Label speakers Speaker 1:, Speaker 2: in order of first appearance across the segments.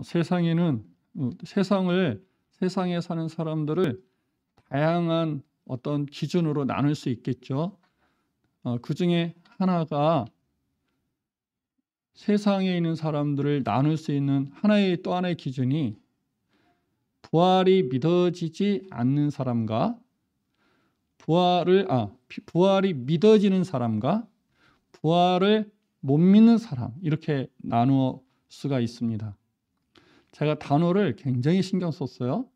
Speaker 1: 세상에는 세상에 사는 사람들을 다양한 어떤 기준으로 나눌 수 있겠죠. 그 중에 하나가 세상에 있는 사람들을 나눌 수 있는 또 하나의 기준이 부활이 믿어지지 않는 사람과 부활이 믿어지는 사람과 부활을 못 믿는 사람, 이렇게 나눌 수가 있습니다. 제가 단어를 굉장히 신경 썼어요.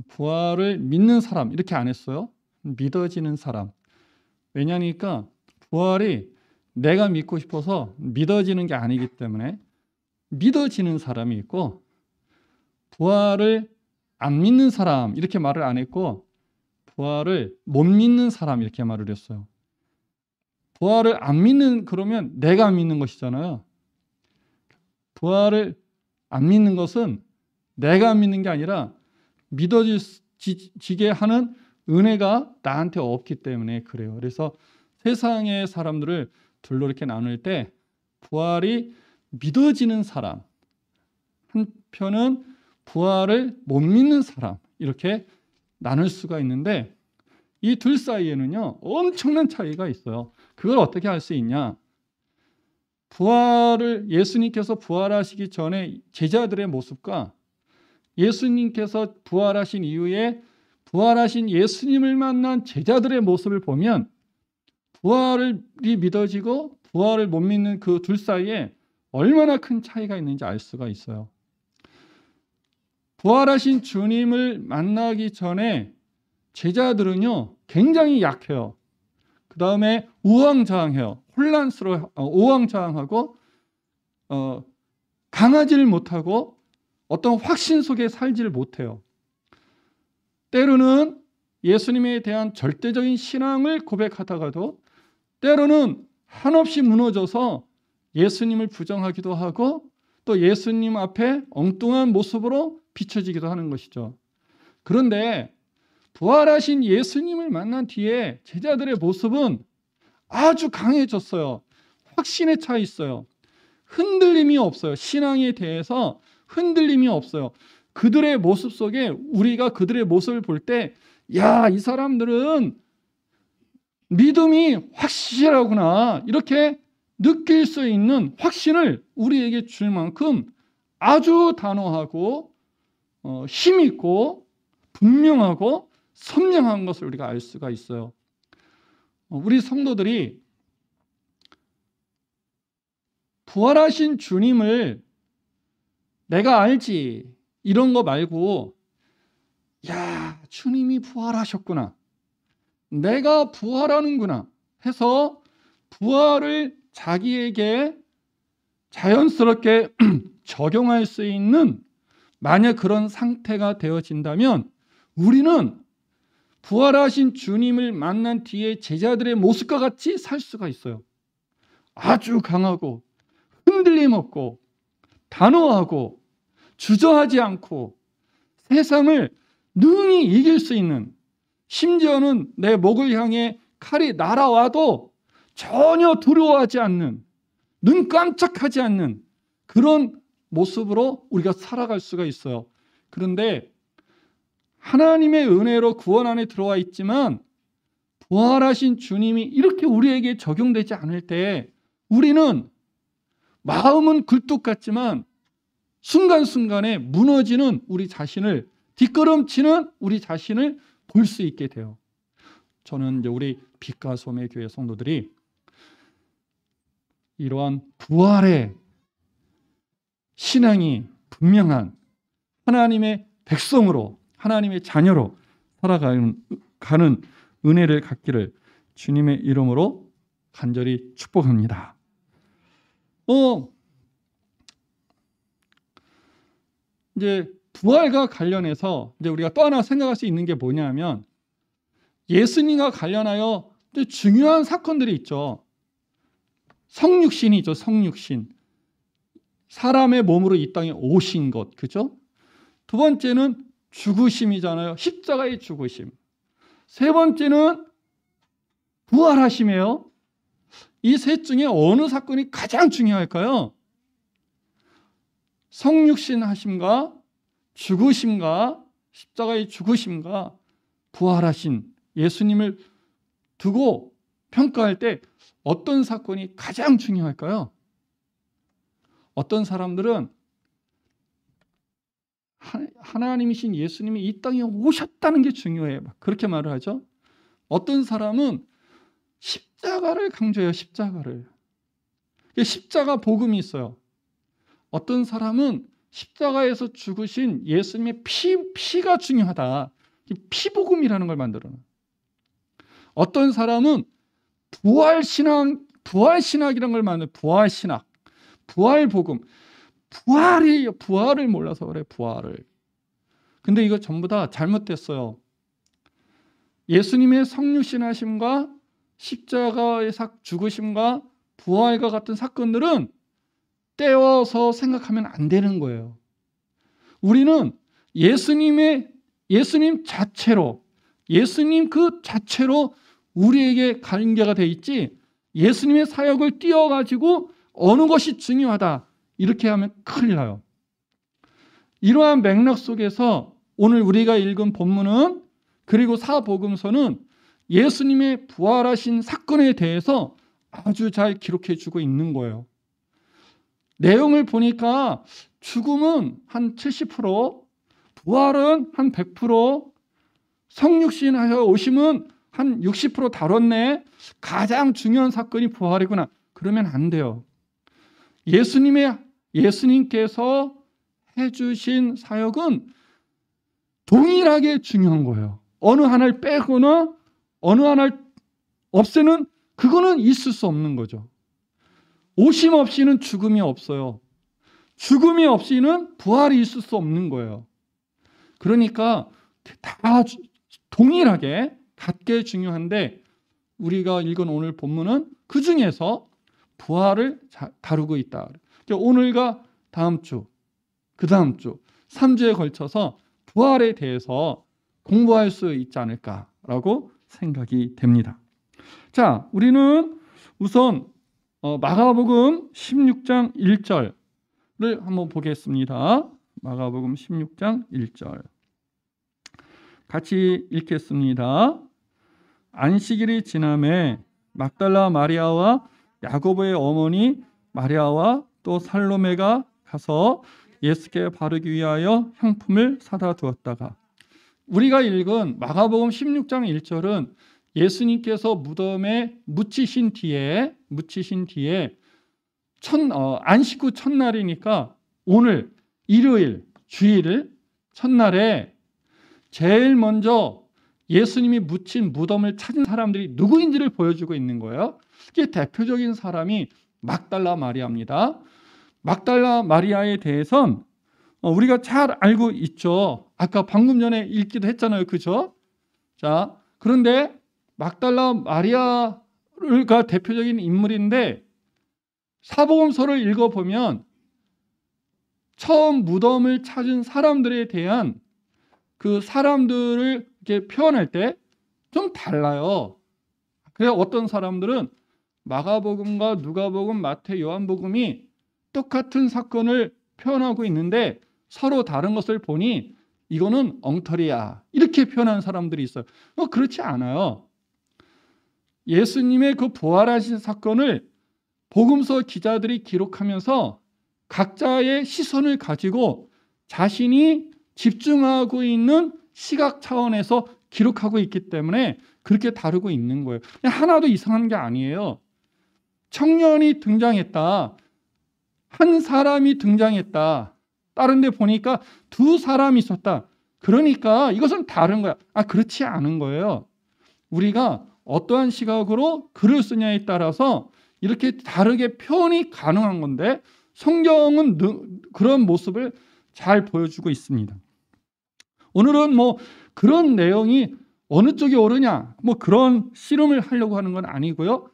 Speaker 1: 부활을 믿는 사람 이렇게 안 했어요. 믿어지는 사람. 왜냐니까 부활이 내가 믿고 싶어서 믿어지는 게 아니기 때문에 믿어지는 사람이 있고, 부활을 안 믿는 사람 이렇게 말을 안 했고, 부활을 못 믿는 사람 이렇게 말을 했어요. 부활을 안 믿는, 그러면 내가 믿는 것이잖아요. 부활을 안 믿는 것은 내가 믿는 게 아니라 믿어지게 하는 은혜가 나한테 없기 때문에 그래요. 그래서 세상의 사람들을 둘로 이렇게 나눌 때 부활이 믿어지는 사람, 한편은 부활을 못 믿는 사람, 이렇게 나눌 수가 있는데, 이 둘 사이에는요 엄청난 차이가 있어요. 그걸 어떻게 할 수 있냐? 예수님께서 부활하시기 전에 제자들의 모습과 예수님께서 부활하신 이후에 부활하신 예수님을 만난 제자들의 모습을 보면 부활이 믿어지고 부활을 못 믿는 그 둘 사이에 얼마나 큰 차이가 있는지 알 수가 있어요. 부활하신 주님을 만나기 전에 제자들은요 굉장히 약해요. 그 다음에 우왕좌왕해요. 우왕좌왕하고 강하지를 못하고 어떤 확신 속에 살지를 못해요. 때로는 예수님에 대한 절대적인 신앙을 고백하다가도 때로는 한없이 무너져서 예수님을 부정하기도 하고 또 예수님 앞에 엉뚱한 모습으로 비춰지기도 하는 것이죠. 그런데 부활하신 예수님을 만난 뒤에 제자들의 모습은 아주 강해졌어요. 확신에 차 있어요. 흔들림이 없어요. 신앙에 대해서 흔들림이 없어요. 그들의 모습 속에 우리가 그들의 모습을 볼 때, 야, 이 사람들은 믿음이 확실하구나, 이렇게 느낄 수 있는 확신을 우리에게 줄 만큼 아주 단호하고 힘있고 분명하고 선명한 것을 우리가 알 수가 있어요. 우리 성도들이 부활하신 주님을 내가 알지 이런 거 말고, 야, 주님이 부활하셨구나, 내가 부활하는구나 해서 부활을 자기에게 자연스럽게 적용할 수 있는, 만약 그런 상태가 되어진다면 우리는 부활하신 주님을 만난 뒤에 제자들의 모습과 같이 살 수가 있어요. 아주 강하고 흔들림 없고 단호하고 주저하지 않고 세상을 능히 이길 수 있는, 심지어는 내 목을 향해 칼이 날아와도 전혀 두려워하지 않는, 눈 깜짝하지 않는 그런 모습으로 우리가 살아갈 수가 있어요. 그런데 하나님의 은혜로 구원 안에 들어와 있지만 부활하신 주님이 이렇게 우리에게 적용되지 않을 때 우리는 마음은 굴뚝 같지만 순간순간에 무너지는 우리 자신을, 뒷걸음치는 우리 자신을 볼 수 있게 돼요. 저는 이제 우리 빛과 소매 교회 성도들이 이러한 부활의 신앙이 분명한 하나님의 백성으로, 하나님의 자녀로 살아가는 은혜를 갖기를 주님의 이름으로 간절히 축복합니다. 이제 부활과 관련해서 이제 우리가 또 하나 생각할 수 있는 게 뭐냐면, 예수님과 관련하여 중요한 사건들이 있죠. 성육신이 있죠. 성육신. 사람의 몸으로 이 땅에 오신 것, 그죠? 두 번째는 죽으심이잖아요. 십자가의 죽으심. 세 번째는 부활하심이에요. 이 셋 중에 어느 사건이 가장 중요할까요? 성육신 하심과 죽으심과 십자가의 죽으심과 부활하신 예수님을 두고 평가할 때 어떤 사건이 가장 중요할까요? 어떤 사람들은 하나님이신 예수님이 이 땅에 오셨다는 게 중요해요. 그렇게 말을 하죠. 어떤 사람은 십자가를 강조해요. 십자가를. 십자가 복음이 있어요. 어떤 사람은 십자가에서 죽으신 예수님의 피가 중요하다. 피복음이라는 걸 만들어요. 어떤 사람은 부활신학이라는 걸 만들어요. 부활신학, 부활복음. 부활을 몰라서 그래, 부활을. 근데 이거 전부 다 잘못됐어요. 예수님의 성육신하심과 십자가의 죽으심과 부활과 같은 사건들은 떼어서 생각하면 안 되는 거예요. 우리는 예수님 자체로, 예수님 그 자체로 우리에게 관계가 돼 있지, 예수님의 사역을 띄어가지고 어느 것이 중요하다 이렇게 하면 큰일 나요. 이러한 맥락 속에서 오늘 우리가 읽은 본문은, 그리고 사복음서는 예수님의 부활하신 사건에 대해서 아주 잘 기록해 주고 있는 거예요. 내용을 보니까 죽음은 한 70%, 부활은 한 100%, 성육신하여 오심은 한 60% 다뤘네. 가장 중요한 사건이 부활이구나. 그러면 안 돼요. 예수님께서 해주신 사역은 동일하게 중요한 거예요. 어느 하나를 빼거나 어느 하나를 없애는, 그거는 있을 수 없는 거죠. 오심 없이는 죽음이 없어요. 죽음이 없이는 부활이 있을 수 없는 거예요. 그러니까 다 동일하게 같게 중요한데, 우리가 읽은 오늘 본문은 그 중에서 부활을 다루고 있다. 오늘과 다음 주, 그 다음 주, 3주에 걸쳐서 부활에 대해서 공부할 수 있지 않을까라고 생각이 됩니다. 자, 우리는 우선 마가복음 16장 1절을 한번 보겠습니다. 마가복음 16장 1절 같이 읽겠습니다. 안식일이 지남에 막달라 마리아와 야고보의 어머니 마리아와 또 살로메가 가서 예수께 바르기 위하여 향품을 사다 두었다가, 우리가 읽은 마가복음 16장 1절은 예수님께서 무덤에 묻히신 뒤에 안식 후 첫날이니까 오늘 일요일 주일 첫날에 제일 먼저 예수님이 묻힌 무덤을 찾은 사람들이 누구인지를 보여주고 있는 거예요. 이게 대표적인 사람이 막달라 마리아입니다. 막달라 마리아에 대해선 우리가 잘 알고 있죠. 아까 방금 전에 읽기도 했잖아요. 그죠? 자, 그런데 막달라 마리아가 대표적인 인물인데, 사복음서를 읽어보면 처음 무덤을 찾은 사람들에 대한 그 사람들을 이렇게 표현할 때 좀 달라요. 그래서 어떤 사람들은 마가복음과 누가복음, 마태, 요한복음이 똑같은 사건을 표현하고 있는데 서로 다른 것을 보니 이거는 엉터리야, 이렇게 표현하는 사람들이 있어요. 그렇지 않아요. 예수님의 그 부활하신 사건을 복음서 기자들이 기록하면서 각자의 시선을 가지고 자신이 집중하고 있는 시각 차원에서 기록하고 있기 때문에 그렇게 다루고 있는 거예요. 하나도 이상한 게 아니에요. 청년이 등장했다, 한 사람이 등장했다, 다른 데 보니까 두 사람이 있었다, 그러니까 이것은 다른 거야. 그렇지 않은 거예요. 우리가 어떠한 시각으로 글을 쓰냐에 따라서 이렇게 다르게 표현이 가능한 건데, 성경은 그런 모습을 잘 보여주고 있습니다. 오늘은 그런 내용이 어느 쪽이 옳으냐, 그런 씨름을 하려고 하는 건 아니고요.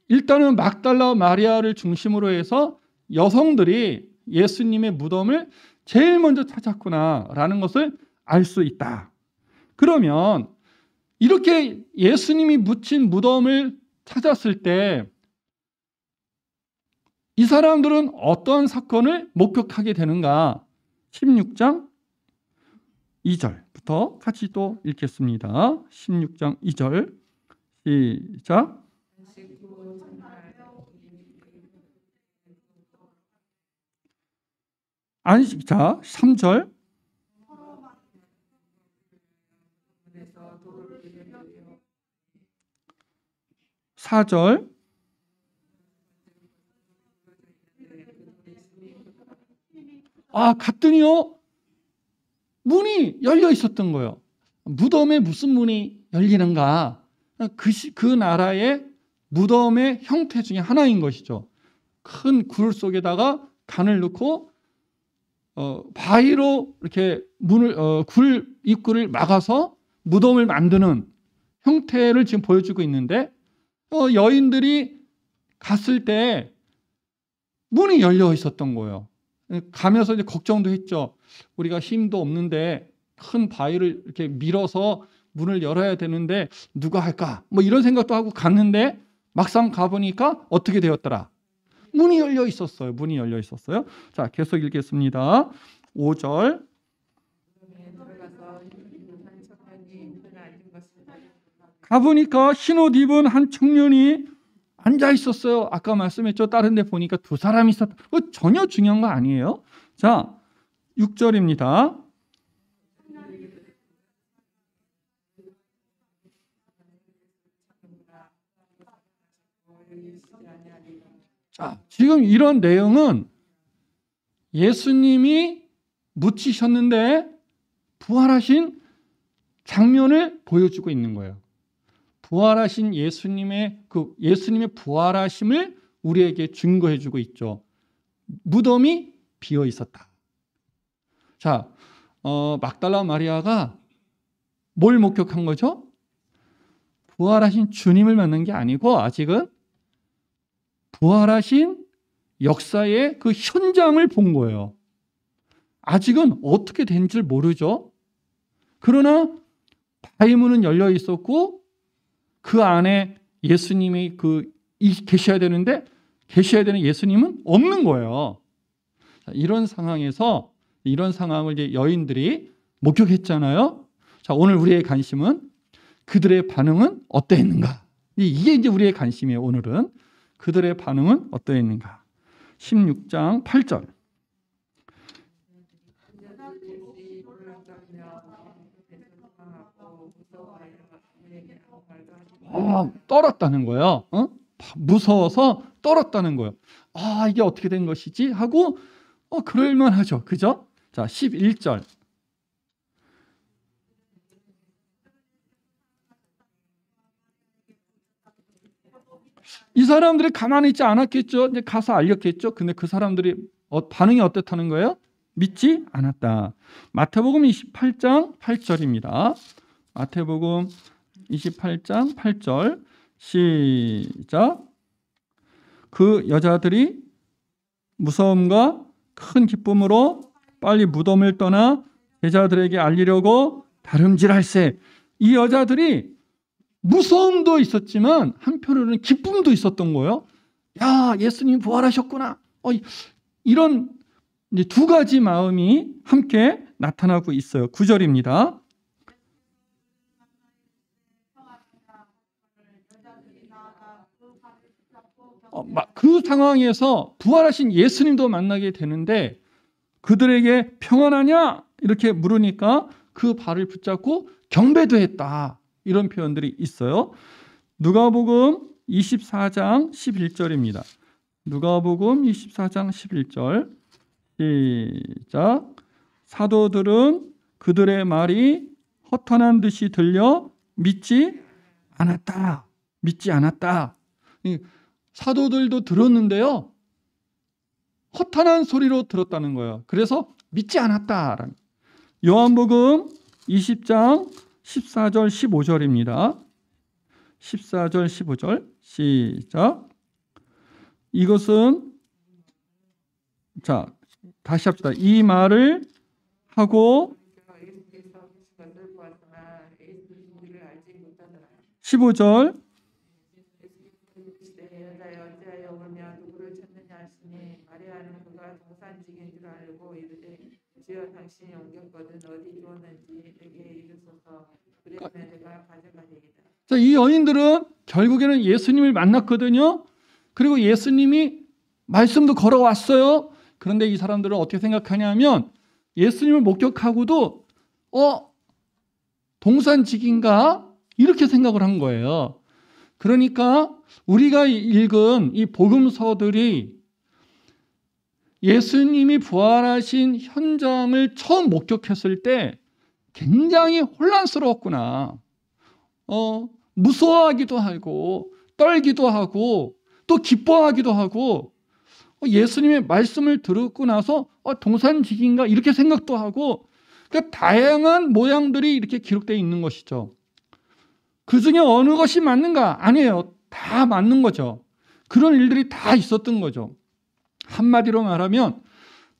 Speaker 1: 일단은 막달라 마리아를 중심으로 해서 여성들이 예수님의 무덤을 제일 먼저 찾았구나라는 것을 알 수 있다. 그러면 이렇게 예수님이 묻힌 무덤을 찾았을 때 이 사람들은 어떤 사건을 목격하게 되는가? 16장 2절부터 같이 또 읽겠습니다. 16장 2절 시작. 자, 3절 4절 갔더니요 문이 열려 있었던 거예요. 무덤에 무슨 문이 열리는가? 그 나라의 무덤의 형태 중에 하나인 것이죠. 큰 굴 속에다가 간을 넣고 바위로 이렇게 굴 입구를 막아서 무덤을 만드는 형태를 지금 보여주고 있는데 여인들이 갔을 때 문이 열려 있었던 거예요. 가면서 이제 걱정도 했죠. 우리가 힘도 없는데 큰 바위를 이렇게 밀어서 문을 열어야 되는데 누가 할까? 뭐 이런 생각도 하고 갔는데 막상 가보니까 어떻게 되었더라? 문이 열려 있었어요. 문이 열려 있었어요. 자, 계속 읽겠습니다. 5절. 가보니까 흰옷 입은 한 청년이 앉아 있었어요. 아까 말씀했죠. 다른 데 보니까 두 사람이 있었다. 전혀 중요한 거 아니에요. 자, 6절입니다. 자, 지금 이런 내용은 예수님이 묻히셨는데 부활하신 장면을 보여주고 있는 거예요. 부활하신 예수님의 부활하심을 우리에게 증거해주고 있죠. 무덤이 비어 있었다. 자, 막달라 마리아가 뭘 목격한 거죠? 부활하신 주님을 만난 게 아니고 아직은 부활하신 역사의 그 현장을 본 거예요. 아직은 어떻게 된지 모르죠. 그러나 바위문은 열려 있었고 그 안에 예수님이 계셔야 되는데 계셔야 되는 예수님은 없는 거예요. 이런 상황에서 이런 상황을 이제 여인들이 목격했잖아요. 자, 오늘 우리의 관심은 그들의 반응은 어떠했는가? 이게 이제 우리의 관심이에요. 오늘은 그들의 반응은 어떠했는가? 16장 8절. 떨었다는 거예요. 무서워서 떨었다는 거예요. 이게 어떻게 된 것이지? 하고 그럴만하죠. 그죠? 자, 11절. 이 사람들이 가만히 있지 않았겠죠. 이제 가서 알렸겠죠. 근데 그 사람들이 반응이 어떻다는 거예요? 믿지 않았다. 마태복음 28장 8절입니다. 마태복음 28장 8절 시작. 그 여자들이 무서움과 큰 기쁨으로 빨리 무덤을 떠나 제자들에게 알리려고 다름질할세. 이 여자들이 무서움도 있었지만 한편으로는 기쁨도 있었던 거예요. 야, 예수님 부활하셨구나. 이런 이제 두 가지 마음이 함께 나타나고 있어요. 9절입니다. 그 상황에서 부활하신 예수님도 만나게 되는데 그들에게 평안하냐? 이렇게 물으니까 그 발을 붙잡고 경배도 했다. 이런 표현들이 있어요. 누가복음 24장 11절입니다. 누가복음 24장 11절 시작. 사도들은 그들의 말이 허탄한 듯이 들려 믿지 않았다. 믿지 않았다. 사도들도 들었는데요. 허탄한 소리로 들었다는 거예요. 그래서 믿지 않았다. 요한복음 20장 14절 15절입니다. 14절 15절 시작. 이것은 자 다시 합시다. 이 말을 하고 15절
Speaker 2: 그가 동산직인 줄 알고 이르되 주여 당신이 옮겼거든 어디 주었는지 내게 이르소서 그러면 내가 가져가리이다.
Speaker 1: 자, 이 여인들은 결국에는 예수님을 만났거든요. 그리고 예수님이 말씀도 걸어왔어요. 그런데 이 사람들은 어떻게 생각하냐면 예수님을 목격하고도 동산직인가? 이렇게 생각을 한 거예요. 그러니까 우리가 읽은 이 복음서들이 예수님이 부활하신 현장을 처음 목격했을 때 굉장히 혼란스러웠구나. 무서워하기도 하고 떨기도 하고 또 기뻐하기도 하고 예수님의 말씀을 듣고 나서 동산직인가 이렇게 생각도 하고 그러니까 다양한 모양들이 이렇게 기록되어 있는 것이죠. 그 중에 어느 것이 맞는가? 아니에요. 다 맞는 거죠. 그런 일들이 다 있었던 거죠. 한마디로 말하면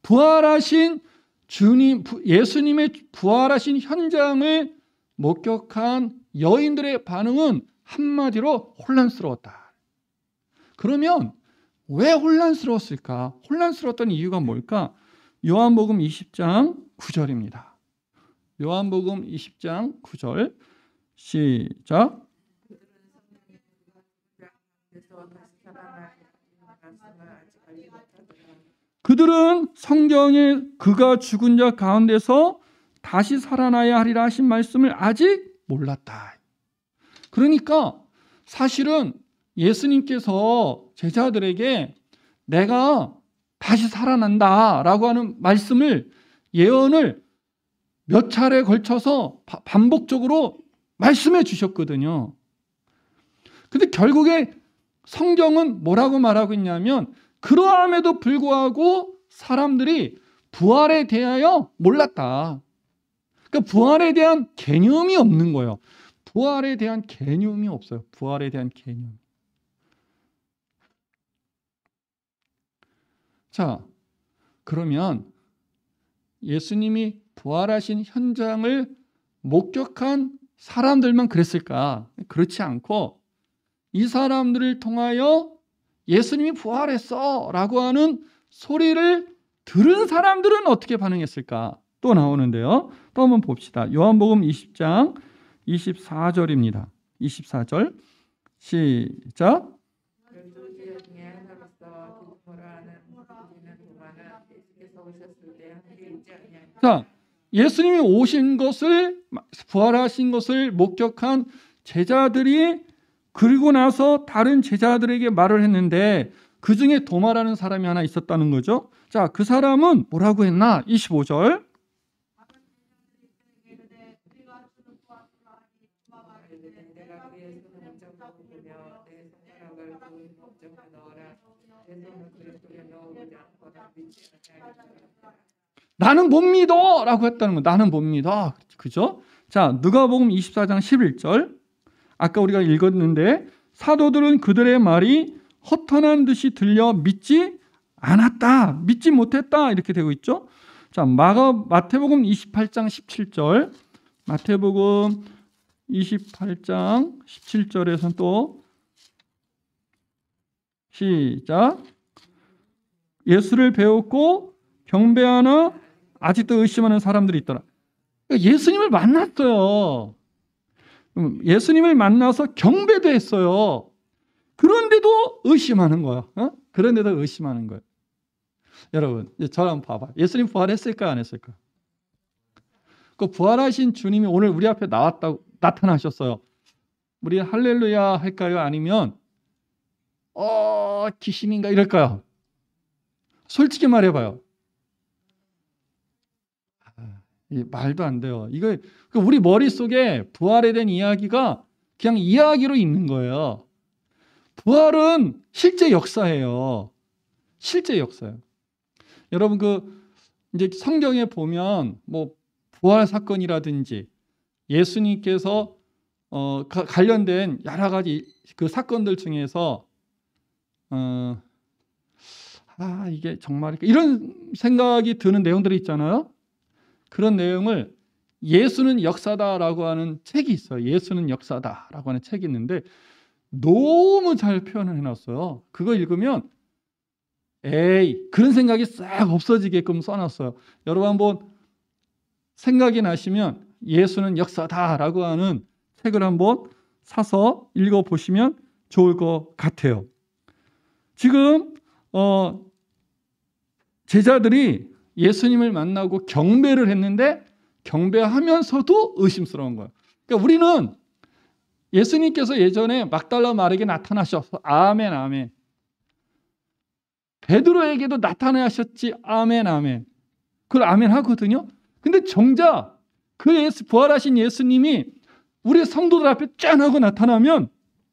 Speaker 1: 부활하신 주님, 예수님의 부활하신 현장을 목격한 여인들의 반응은 한마디로 혼란스러웠다. 그러면 왜 혼란스러웠을까? 혼란스러웠던 이유가 뭘까? 요한복음 20장 9절입니다. 요한복음 20장 9절 시작. 그들은 성경에 그가 죽은 자 가운데서 다시 살아나야 하리라 하신 말씀을 아직 몰랐다. 그러니까 사실은 예수님께서 제자들에게 내가 다시 살아난다라고 하는 말씀을 예언을 몇 차례에 걸쳐서 반복적으로 말씀해 주셨거든요. 근데 결국에 성경은 뭐라고 말하고 있냐면 그러함에도 불구하고 사람들이 부활에 대하여 몰랐다. 그러니까 부활에 대한 개념이 없는 거예요. 부활에 대한 개념이 없어요. 부활에 대한 개념. 자, 그러면 예수님이 부활하신 현장을 목격한 사람들만 그랬을까? 그렇지 않고 이 사람들을 통하여 예수님이 부활했어 라고 하는 소리를 들은 사람들은 어떻게 반응했을까? 또 나오는데요. 또 한번 봅시다. 요한복음 20장 24절입니다. 24절 시작. 자, 예수님이 오신 것을 부활하신 것을 목격한 제자들이 그리고 나서 다른 제자들에게 말을 했는데 그 중에 도마라는 사람이 하나 있었다는 거죠. 자, 그 사람은 뭐라고 했나? 25절. 나는 못 믿어! 라고 했다는 거. 나는 못 믿어. 그죠? 자, 누가복음 24장 11절. 아까 우리가 읽었는데 사도들은 그들의 말이 허탄한 듯이 들려 믿지 않았다. 믿지 못했다. 이렇게 되고 있죠. 자, 마태복음 28장 17절. 마태복음 28장 17절에서는 또 시작. 예수를 배웠고 경배하나 아직도 의심하는 사람들이 있더라. 그러니까 예수님을 만났어요. 예수님을 만나서 경배도 했어요. 그런데도 의심하는 거야. 그런데도 의심하는 거예요. 여러분, 저랑 봐봐. 예수님 부활했을까 안 했을까? 그 부활하신 주님이 오늘 우리 앞에 나타나셨어요. 우리 할렐루야 할까요? 아니면 귀신인가 이럴까요? 솔직히 말해봐요. 말도 안 돼요. 이거 우리 머릿속에 부활에 대한 이야기가 그냥 이야기로 있는 거예요. 부활은 실제 역사예요. 실제 역사예요. 여러분 이제 성경에 보면 뭐 부활 사건이라든지 예수님께서 관련된 여러 가지 그 사건들 중에서 이게 정말일까? 이런 생각이 드는 내용들이 있잖아요. 그런 내용을 예수는 역사다라고 하는 책이 있어요. 예수는 역사다라고 하는 책이 있는데 너무 잘 표현을 해놨어요. 그거 읽으면 에이, 그런 생각이 싹 없어지게끔 써놨어요. 여러분 한번 생각이 나시면 예수는 역사다라고 하는 책을 한번 사서 읽어보시면 좋을 것 같아요. 지금 제자들이 예수님을 만나고 경배를 했는데 경배하면서도 의심스러운 거예요. 그러니까 우리는 예수님께서 예전에 막달라 마리에게 나타나셔서 아멘 아멘, 베드로에게도 나타나셨지 아멘 아멘, 그걸 아멘 하거든요. 근데 정작 그 부활하신 예수님이 우리 성도들 앞에 짠 하고 나타나면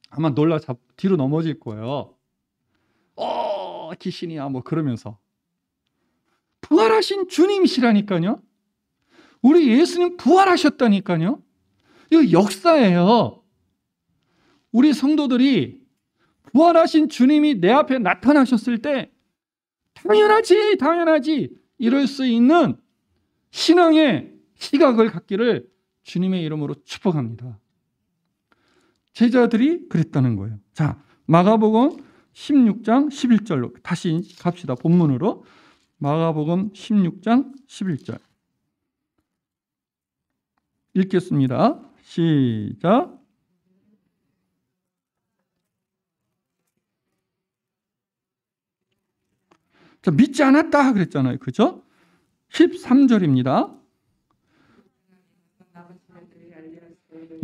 Speaker 1: 아마 놀라 뒤로 넘어질 거예요. 귀신이야 뭐 그러면서. 부활하신 주님이시라니까요. 우리 예수님 부활하셨다니까요. 이거 역사예요. 우리 성도들이 부활하신 주님이 내 앞에 나타나셨을 때 당연하지 이럴 수 있는 신앙의 시각을 갖기를 주님의 이름으로 축복합니다. 제자들이 그랬다는 거예요. 자, 마가복음 16장 11절로 다시 갑시다. 본문으로. 마가복음 16장 11절 읽겠습니다. 시작. 자, 믿지 않았다 그랬잖아요. 그죠? 13절입니다.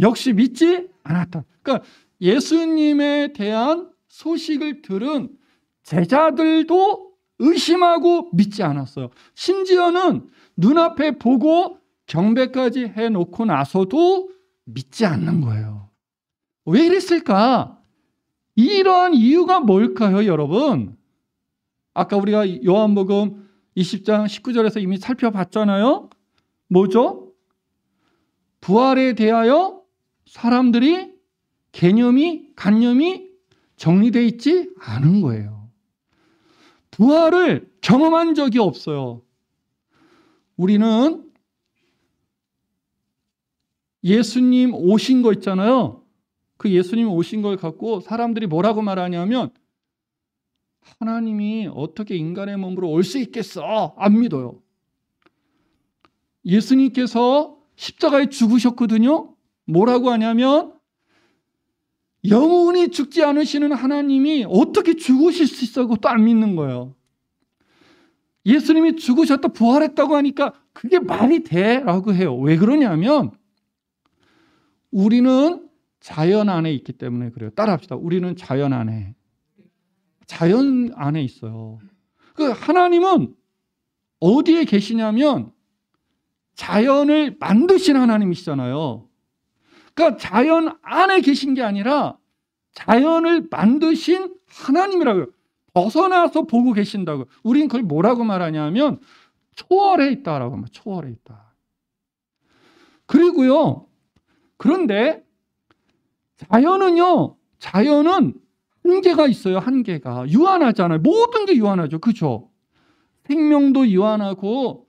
Speaker 1: 역시 믿지 않았다. 그러니까 예수님에 대한 소식을 들은 제자들도 의심하고 믿지 않았어요. 심지어는 눈앞에 보고 경배까지 해놓고 나서도 믿지 않는 거예요. 왜 이랬을까? 이러한 이유가 뭘까요, 여러분? 아까 우리가 요한복음 20장 19절에서 이미 살펴봤잖아요. 뭐죠? 부활에 대하여 사람들이 관념이 정리되어 있지 않은 거예요. 부활을 경험한 적이 없어요. 우리는 예수님 오신 거 있잖아요. 그 예수님 오신 걸 갖고 사람들이 뭐라고 말하냐면 하나님이 어떻게 인간의 몸으로 올 수 있겠어? 안 믿어요. 예수님께서 십자가에 죽으셨거든요. 뭐라고 하냐면 영원히 죽지 않으시는 하나님이 어떻게 죽으실 수 있어? 그것도 안 믿는 거예요. 예수님이 죽으셨다 부활했다고 하니까 그게 말이 돼? 라고 해요. 왜 그러냐면 우리는 자연 안에 있기 때문에 그래요. 따라합시다. 우리는 자연 안에 있어요. 그 하나님은 어디에 계시냐면 자연을 만드신 하나님이시잖아요. 그러니까 자연 안에 계신 게 아니라 자연을 만드신 하나님이라고요. 벗어나서 보고 계신다고. 우린 그걸 뭐라고 말하냐면 초월해 있다라고 합니다. 초월해 있다. 그리고요. 그런데 자연은 한계가 있어요. 한계가. 유한하잖아요. 모든 게 유한하죠. 그렇죠? 생명도 유한하고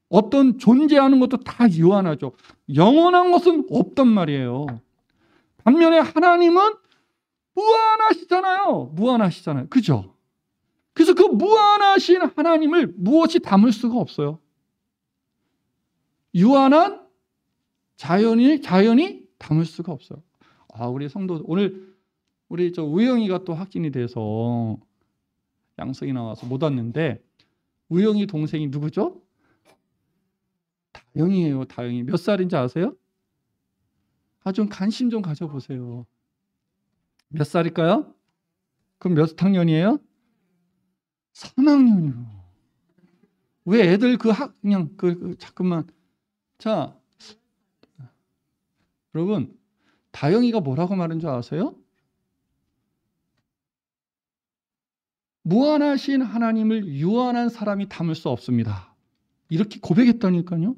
Speaker 1: 어떤 존재하는 것도 다 유한하죠. 영원한 것은 없단 말이에요. 반면에 하나님은 무한하시잖아요. 그죠? 그래서 그 무한하신 하나님을 무엇이 담을 수가 없어요. 유한한 자연이 담을 수가 없어요. 우리 성도 오늘 우리 우영이가 또 확진이 돼서 양성이 나와서 못 왔는데 우영이 동생이 누구죠? 다영이에요. 다영이 몇 살인지 아세요? 좀 관심 좀 가져보세요. 몇 살일까요? 그럼 몇 학년이에요? 3학년이요. 왜 애들 잠깐만. 자, 여러분, 다영이가 뭐라고 말한 줄 아세요? 무한하신 하나님을 유한한 사람이 담을 수 없습니다. 이렇게 고백했다니까요.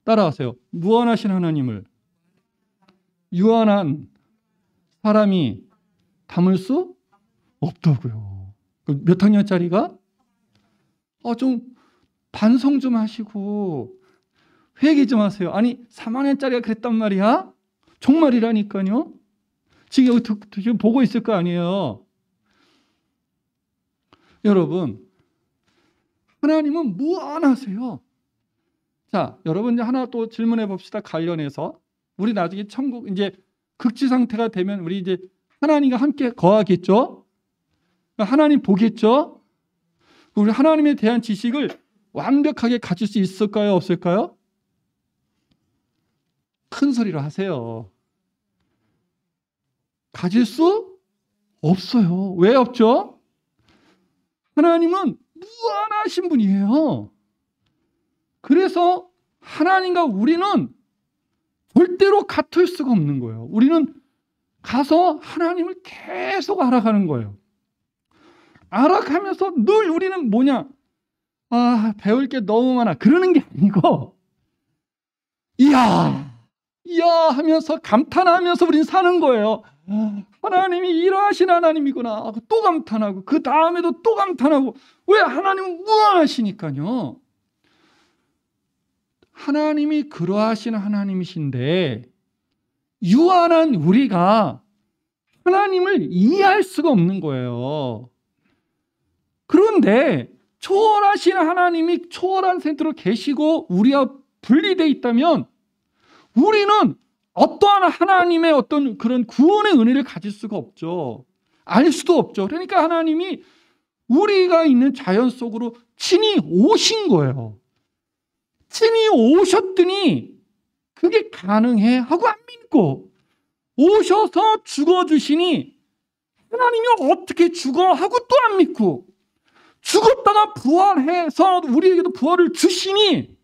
Speaker 1: 따라하세요. 무한하신 하나님을 유한한 사람이 담을 수 없다고요. 몇 학년짜리가? 좀 반성 좀 하시고 회개 좀 하세요. 아니 3학년짜리가 그랬단 말이야? 정말이라니까요. 지금 여기 지금 보고 있을 거 아니에요. 여러분, 하나님은 무한하세요. 자, 여러분 이제 하나 또 질문해 봅시다. 관련해서 우리 나중에 천국 이제 극지 상태가 되면 우리 이제 하나님과 함께 거하겠죠. 하나님 보겠죠. 우리 하나님에 대한 지식을 완벽하게 가질 수 있을까요? 없을까요? 큰 소리로 하세요. 가질 수 없어요. 왜 없죠? 하나님은 무한하신 분이에요. 그래서 하나님과 우리는 절대로 같을 수가 없는 거예요. 우리는 가서 하나님을 계속 알아가는 거예요. 알아가면서 늘 우리는 뭐냐? 배울 게 너무 많아. 그러는 게 아니고, 이야 하면서 감탄하면서 우리는 사는 거예요. 하나님이 일하신 하나님이구나. 또 감탄하고, 그 다음에도 또 감탄하고. 왜? 하나님은 무한하시니까요. 하나님이 그러하신 하나님이신데 유한한 우리가 하나님을 이해할 수가 없는 거예요. 그런데 초월하신 하나님이 초월한 상태로 계시고 우리와 분리되어 있다면 우리는 어떠한 하나님의 어떤 그런 구원의 은혜를 가질 수가 없죠. 알 수도 없죠. 그러니까 하나님이 우리가 있는 자연 속으로 친히 오신 거예요. 친히 오셨더니 그게 가능해 하고 안 믿고 오셔서 죽어주시니 하나님이 어떻게 죽어 하고 또 안 믿고 죽었다가 부활해서 우리에게도 부활을 주시니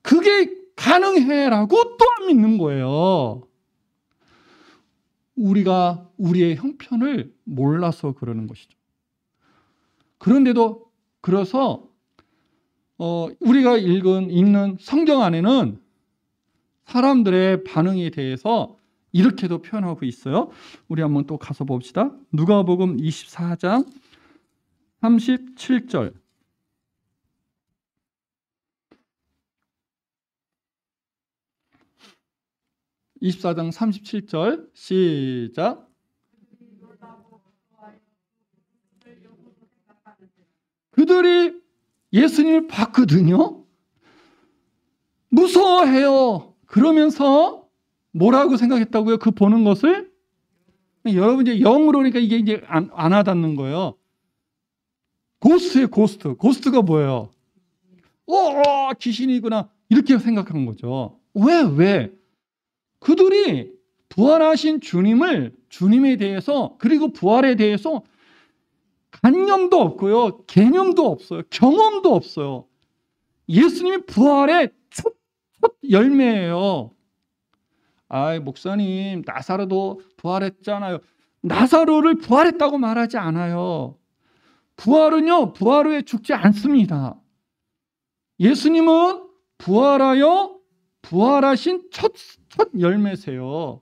Speaker 1: 그게 가능해라고 또 안 믿는 거예요. 우리가 우리의 형편을 몰라서 그러는 것이죠. 그런데도 그래서 우리가 읽는 성경 안에는 사람들의 반응에 대해서 이렇게도 표현하고 있어요. 우리 한번 또 가서 봅시다. 누가복음 24장 37절. 24장 37절 시작. 그들이 예수님을 봤거든요. 무서워해요. 그러면서 뭐라고 생각했다고요? 그 보는 것을? 여러분 이제 영으로 그러니까 이게 이제 안 와닿는 거예요. 고스트예요, 고스트. 고스트가 뭐예요? 귀신이구나. 이렇게 생각한 거죠. 왜? 그들이 부활하신 주님에 대해서 그리고 부활에 대해서 관념도 없고요. 개념도 없어요. 경험도 없어요. 예수님이 부활의 첫 열매예요. 목사님, 나사로도 부활했잖아요. 나사로를 부활했다고 말하지 않아요. 부활은요, 부활 후에 죽지 않습니다. 예수님은 부활하신 첫 열매세요.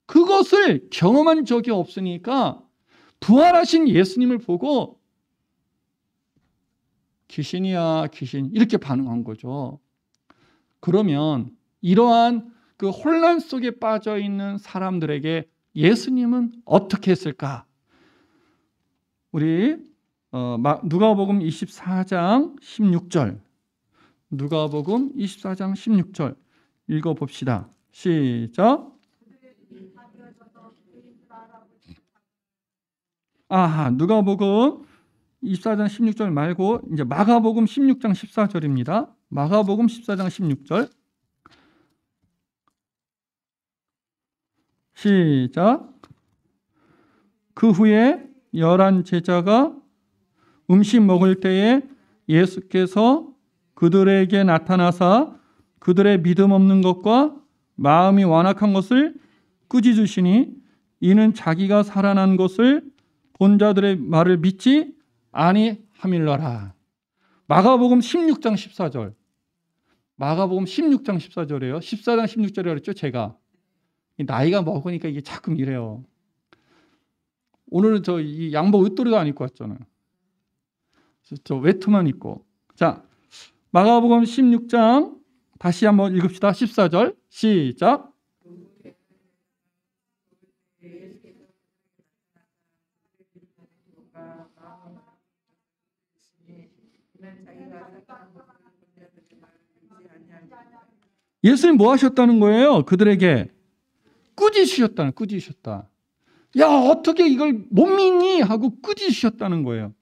Speaker 1: 그것을 경험한 적이 없으니까 부활하신 예수님을 보고 귀신이야, 귀신 이렇게 반응한 거죠. 그러면 이러한 그 혼란 속에 빠져 있는 사람들에게 예수님은 어떻게 했을까? 우리 누가복음 24장 16절. 누가복음 24장 16절 읽어봅시다. 시작. 누가복음 24장 16절 말고 이제 마가복음 16장 14절입니다. 마가복음 14장 16절 시작. 그 후에 11 제자가 음식 먹을 때에 예수께서 그들에게 나타나사 그들의 믿음 없는 것과 마음이 완악한 것을 꾸짖으시니 이는 자기가 살아난 것을 본 자들의 말을 믿지 아니함일러라. 마가복음 16장 14절. 마가복음 16장 14절이에요. 14장 16절이라고 그랬죠, 제가. 나이가 먹으니까 이게 자꾸 이래요. 오늘은 이 양복 웃도리도 안 입고 왔잖아요. 저 외투만 입고. 자, 마가복음 16장 다시 한번 읽읍시다. 14절 시작.
Speaker 2: 가득한 것을 군대들이 말하지 아니하리라.
Speaker 1: 예수님 뭐 하셨다는 거예요? 그들에게 꾸짖으셨다. 야, 어떻게 이걸 못 믿니? 하고 꾸짖으셨다는 거예요.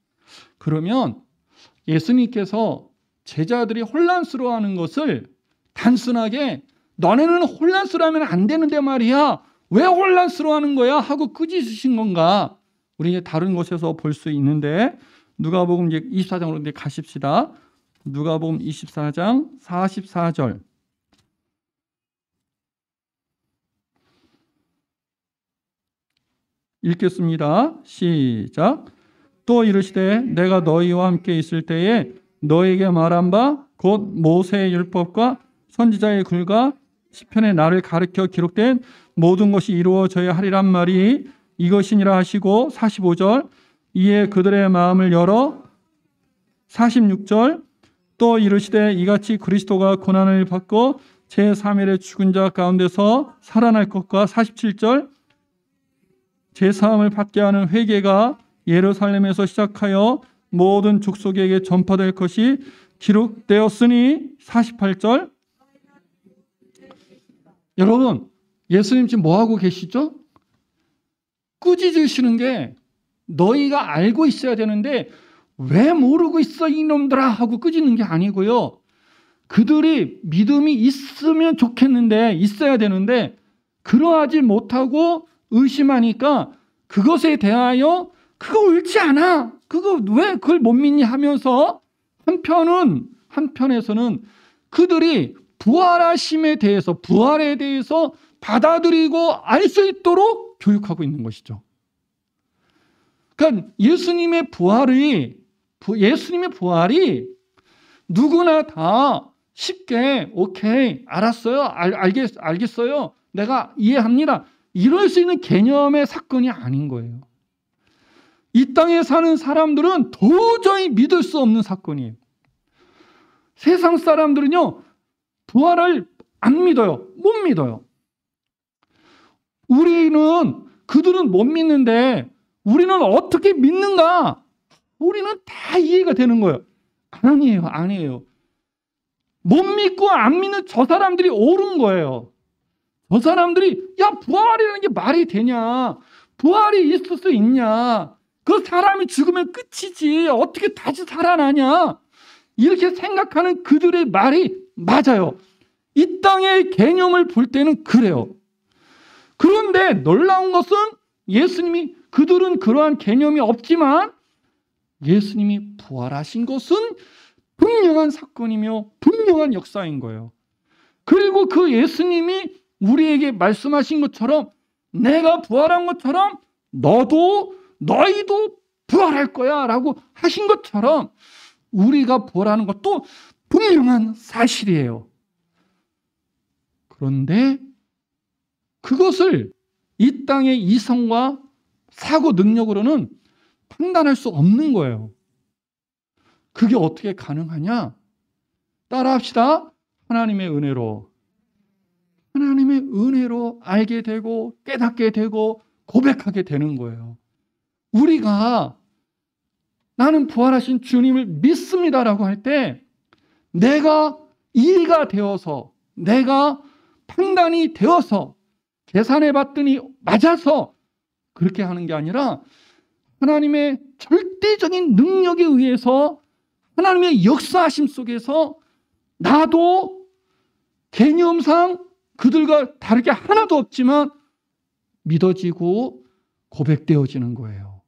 Speaker 1: 그러면 예수님께서 제자들이 혼란스러워하는 것을 단순하게 너네는 혼란스러워하면 안 되는데 말이야. 왜 혼란스러워하는 거야? 하고 꾸짖으신 건가? 우리 이제 다른 곳에서 볼 수 있는데 누가복음 이제 24장으로 이제 가십시다. 누가복음 24장 44절. 읽겠습니다. 시작. 또 이르시되 내가 너희와 함께 있을 때에 너희에게 말한 바 곧 모세의 율법과 선지자의 글과 시편에 나를 가르쳐 기록된 모든 것이 이루어져야 하리란 말이 이것이니라 하시고 45절 이에 그들의 마음을 열어 46절 또 이르시되 이같이 그리스도가 고난을 받고 제3일에 죽은 자 가운데서 살아날 것과 47절 제3을 받게 하는 회개가 예루살렘에서 시작하여 모든 족속에게 전파될 것이 기록되었으니 48절 여러분 예수님 지금 뭐하고 계시죠? 꾸짖으시는 게 너희가 알고 있어야 되는데 왜 모르고 있어 이놈들아 하고 꾸짖는 게 아니고요. 그들이 믿음이 있으면 좋겠는데 있어야 되는데 그러하지 못하고 의심하니까 그것에 대하여 그거 옳지 않아. 그거 왜 그걸 못 믿니 하면서 한편에서는 그들이 부활하심에 대해서 부활에 대해서 받아들이고 알 수 있도록 교육하고 있는 것이죠. 그러니까 예수님의 부활이 누구나 다 쉽게 오케이 알았어요. 알겠어요. 내가 이해합니다. 이럴 수 있는 개념의 사건이 아닌 거예요. 이 땅에 사는 사람들은 도저히 믿을 수 없는 사건이에요. 세상 사람들은요, 부활을 안 믿어요. 못 믿어요. 그들은 못 믿는데 우리는 어떻게 믿는가? 우리는 다 이해가 되는 거예요. 아니에요. 못 믿고 안 믿는 저 사람들이 옳은 거예요. 저 사람들이 야 부활이라는 게 말이 되냐? 부활이 있을 수 있냐? 그 사람이 죽으면 끝이지 어떻게 다시 살아나냐? 이렇게 생각하는 그들의 말이 맞아요. 이 땅의 개념을 볼 때는 그래요. 그런데 놀라운 것은 그들은 그러한 개념이 없지만 예수님이 부활하신 것은 분명한 사건이며 분명한 역사인 거예요. 그리고 그 예수님이 우리에게 말씀하신 것처럼 내가 부활한 것처럼 너희도 부활할 거야 라고 하신 것처럼 우리가 부활하는 것도 분명한 사실이에요. 그런데 그것을 이 땅의 이성과 사고 능력으로는 판단할 수 없는 거예요. 그게 어떻게 가능하냐? 따라합시다. 하나님의 은혜로 알게 되고 깨닫게 되고 고백하게 되는 거예요. 우리가 나는 부활하신 주님을 믿습니다라고 할 때 내가 이해가 되어서 내가 판단이 되어서 계산해 봤더니 맞아서 그렇게 하는 게 아니라 하나님의 절대적인 능력에 의해서 하나님의 역사하심 속에서 나도 개념상 그들과 다르게 하나도 없지만 믿어지고 고백되어지는 거예요.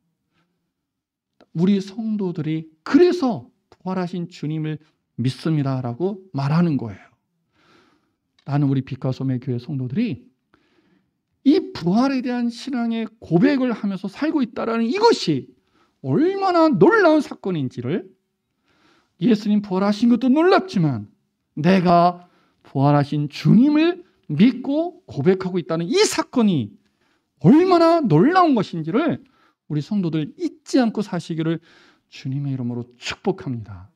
Speaker 1: 우리 성도들이 그래서 부활하신 주님을 믿습니다라고 말하는 거예요. 나는 우리 빛과 소매 교회 성도들이 이 부활에 대한 신앙의 고백을 하면서 살고 있다는 이것이 얼마나 놀라운 사건인지를 예수님 부활하신 것도 놀랍지만 내가 부활하신 주님을 믿고 고백하고 있다는 이 사건이 얼마나 놀라운 것인지를 우리 성도들 잊지 않고 사시기를 주님의 이름으로 축복합니다.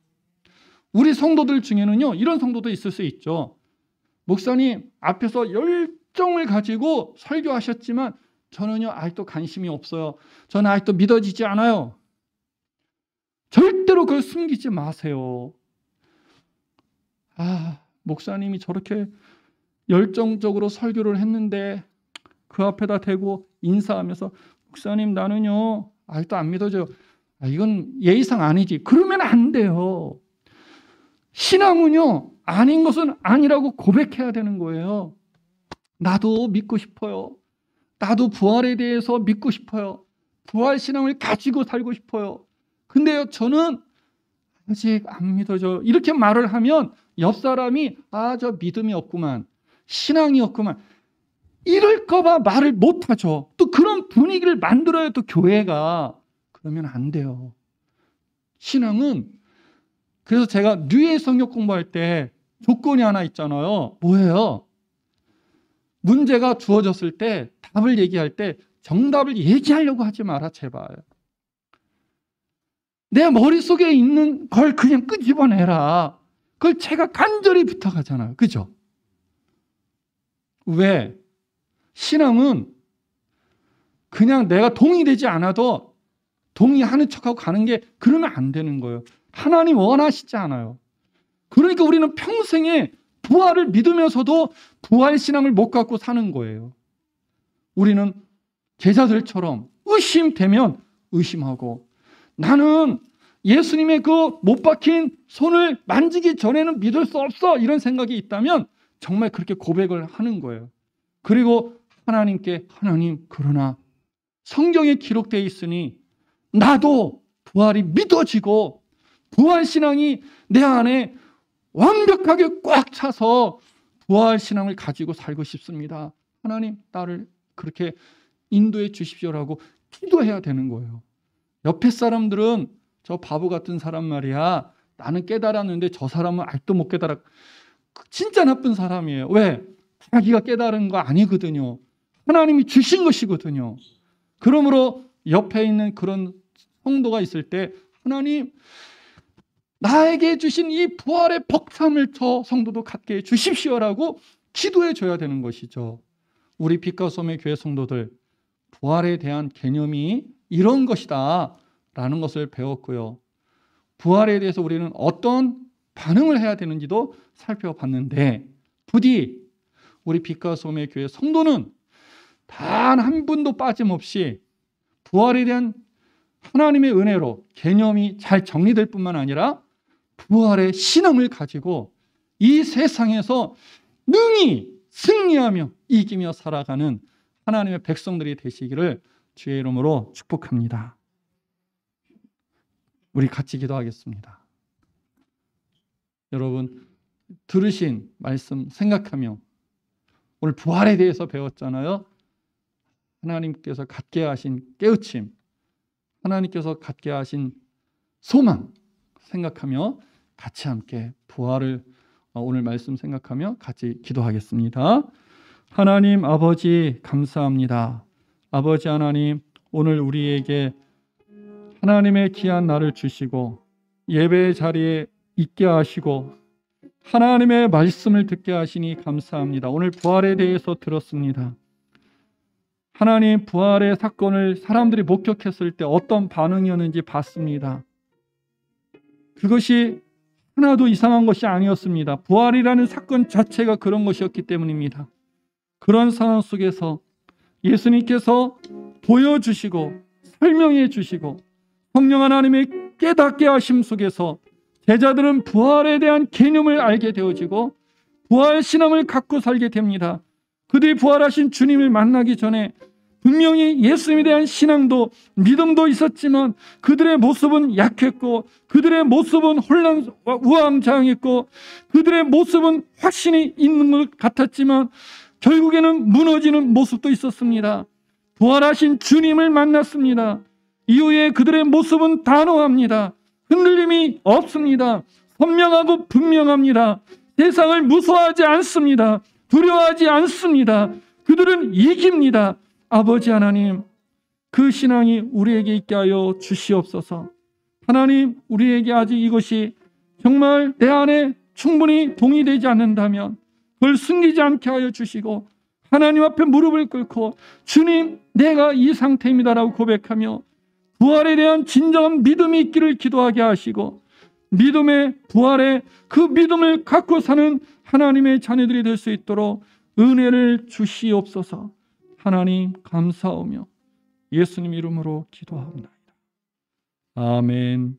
Speaker 1: 우리 성도들 중에는요 이런 성도도 있을 수 있죠. 목사님 앞에서 열정을 가지고 설교하셨지만 저는요 아직도 관심이 없어요. 저는 아직도 믿어지지 않아요. 절대로 그걸 숨기지 마세요. 목사님이 저렇게 열정적으로 설교를 했는데 그 앞에다 대고 인사하면서 목사님 나는요 아직도 안 믿어져요. 이건 예의상 아니지. 그러면 안 돼요. 신앙은요 아닌 것은 아니라고 고백해야 되는 거예요. 나도 믿고 싶어요. 나도 부활에 대해서 믿고 싶어요. 부활 신앙을 가지고 살고 싶어요. 근데요 저는 아직 안 믿어져요. 이렇게 말을 하면 옆 사람이 저 믿음이 없구만, 신앙이 없구만, 이럴까봐 말을 못하죠. 또 그런 분위기를 만들어야 또 교회가. 그러면 안 돼요. 신앙은, 그래서 제가 뉘의 성역 공부할 때 조건이 하나 있잖아요. 뭐예요? 문제가 주어졌을 때 답을 얘기할 때 정답을 얘기하려고 하지 마라 제발. 내 머릿속에 있는 걸 그냥 끄집어내라. 그걸 제가 간절히 부탁하잖아요. 그죠? 왜? 신앙은 그냥 내가 동의되지 않아도 동의하는 척하고 가는 게, 그러면 안 되는 거예요. 하나님 원하시지 않아요. 그러니까 우리는 평생에 부활을 믿으면서도 부활 신앙을 못 갖고 사는 거예요. 우리는 제자들처럼 의심되면 의심하고, 나는 예수님의 그 못 박힌 손을 만지기 전에는 믿을 수 없어, 이런 생각이 있다면 정말 그렇게 고백을 하는 거예요. 그리고 하나님께, 하나님 그러나 성경에 기록되어 있으니 나도 부활이 믿어지고 부활신앙이 내 안에 완벽하게 꽉 차서 부활신앙을 가지고 살고 싶습니다. 하나님 나를 그렇게 인도해 주십시오라고 기도해야 되는 거예요. 옆에 사람들은 저 바보 같은 사람 말이야, 나는 깨달았는데 저 사람은 아직도 못 깨달아. 진짜 나쁜 사람이에요. 왜? 자기가 깨달은 거 아니거든요. 하나님이 주신 것이거든요. 그러므로 옆에 있는 그런 성도가 있을 때, 하나님 나에게 주신 이 부활의 벅참을 저 성도도 갖게 해 주십시오라고 기도해 줘야 되는 것이죠. 우리 빛과 소금의 교회 성도들, 부활에 대한 개념이 이런 것이다 라는 것을 배웠고요. 부활에 대해서 우리는 어떤 반응을 해야 되는지도 살펴봤는데, 부디 우리 빛과 소금의 교회 성도는 단 한 분도 빠짐없이 부활에 대한 하나님의 은혜로 개념이 잘 정리될 뿐만 아니라 부활의 신앙을 가지고 이 세상에서 능히 승리하며 이기며 살아가는 하나님의 백성들이 되시기를 주의 이름으로 축복합니다. 우리 같이 기도하겠습니다. 여러분, 들으신 말씀 생각하며 오늘 부활에 대해서 배웠잖아요. 하나님께서 갖게 하신 깨우침, 하나님께서 갖게 하신 소망 생각하며 같이 함께 부활을 오늘 말씀 생각하며 같이 기도하겠습니다. 하나님 아버지 감사합니다. 아버지 하나님, 오늘 우리에게 하나님의 귀한 날을 주시고 예배의 자리에 있게 하시고 하나님의 말씀을 듣게 하시니 감사합니다. 오늘 부활에 대해서 들었습니다. 하나님, 부활의 사건을 사람들이 목격했을 때 어떤 반응이었는지 봤습니다. 그것이 하나도 이상한 것이 아니었습니다. 부활이라는 사건 자체가 그런 것이었기 때문입니다. 그런 상황 속에서 예수님께서 보여주시고 설명해 주시고 성령 하나님의 깨닫게 하심 속에서 제자들은 부활에 대한 개념을 알게 되어지고 부활 신앙을 갖고 살게 됩니다. 그들이 부활하신 주님을 만나기 전에 분명히 예수님에 대한 신앙도 믿음도 있었지만 그들의 모습은 약했고 그들의 모습은 우왕좌왕했고 그들의 모습은 확신이 있는 것 같았지만 결국에는 무너지는 모습도 있었습니다. 부활하신 주님을 만났습니다. 이후에 그들의 모습은 단호합니다. 흔들림이 없습니다. 선명하고 분명합니다. 세상을 무서워하지 않습니다. 두려워하지 않습니다. 그들은 이깁니다. 아버지 하나님, 그 신앙이 우리에게 있게 하여 주시옵소서. 하나님, 우리에게 아직 이것이 정말 내 안에 충분히 동의되지 않는다면 그걸 숨기지 않게 하여 주시고 하나님 앞에 무릎을 꿇고 주님, 내가 이 상태입니다라고 고백하며 부활에 대한 진정한 믿음이 있기를 기도하게 하시고 믿음의 부활에 그 믿음을 갖고 사는 하나님의 자녀들이 될 수 있도록 은혜를 주시옵소서. 하나님 감사하며 예수님 이름으로 기도합니다. 아멘.